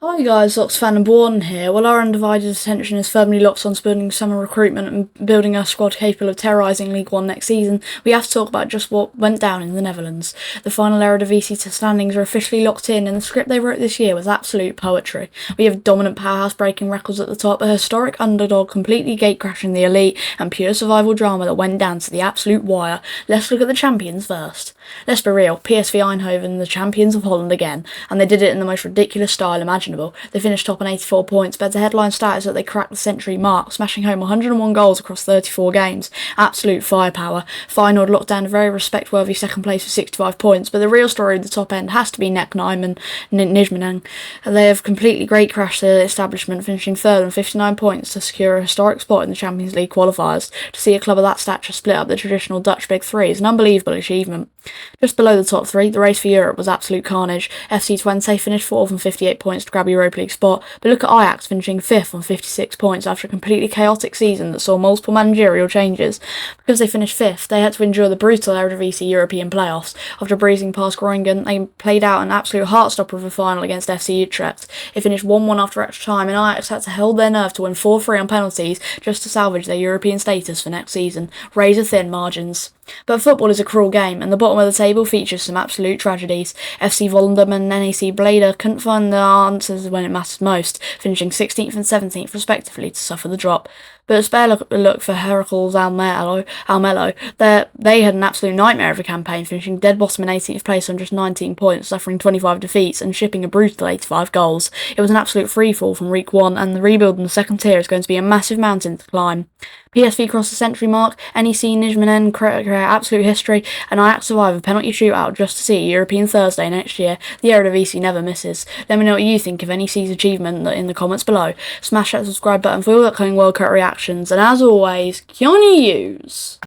Hi guys, Oxfam and Born here. While our undivided attention is firmly locked on spurring summer recruitment and building a squad capable of terrorising League One next season, we have to talk about just what went down in the Netherlands. The final Eredivisie standings are officially locked in, and the script they wrote this year was absolute poetry. We have a dominant powerhouse breaking records at the top, a historic underdog completely gatecrashing the elite, and pure survival drama that went down to the absolute wire. Let's look at the champions first. Let's be real, PSV Eindhoven, the champions of Holland again, and they did it in the most ridiculous style imaginable. They finished top on 84 points, but the headline stat is that they cracked the century mark, smashing home 101 goals across 34 games. Absolute firepower. Feyenoord locked down a very respect-worthy second place with 65 points, but the real story of the top end has to be NEC Nijmegen. They have completely great crashed the establishment, finishing third on 59 points to secure a historic spot in the Champions League qualifiers. To see a club of that stature split up the traditional Dutch Big Three is an unbelievable achievement. Just below the top three, the race for Europe was absolute carnage. FC Twente finished 4th on 58 points to grab a Europa League spot, but look at Ajax finishing 5th on 56 points after a completely chaotic season that saw multiple managerial changes. Because they finished 5th, they had to endure the brutal Eredivisie European playoffs. After breezing past Groningen, they played out an absolute heartstopper of a final against FC Utrecht. It finished 1-1 after extra time, and Ajax had to hold their nerve to win 4-3 on penalties just to salvage their European status for next season. Razor thin margins. But football is a cruel game, and the bottom of the table features some absolute tragedies. FC Volendam and NEC Bleda couldn't find the answers when it mattered most, finishing 16th and 17th respectively to suffer the drop. But a spare look for Heracles Almelo. They had an absolute nightmare of a campaign, finishing dead bottom in 18th place on just 19 points, suffering 25 defeats and shipping a brutal 85 goals. It was an absolute freefall from week 1, and the rebuild in the second tier is going to be a massive mountain to climb. PSV crossed the century mark, NEC Nijmegen create absolute history, and Ajax survive a penalty shootout just to see a European Thursday next year. The Eredivisie never misses. Let me know what you think of NEC's achievement in the comments below. Smash that subscribe button for all upcoming World Cup reactions, and as always, Kioni Hughes.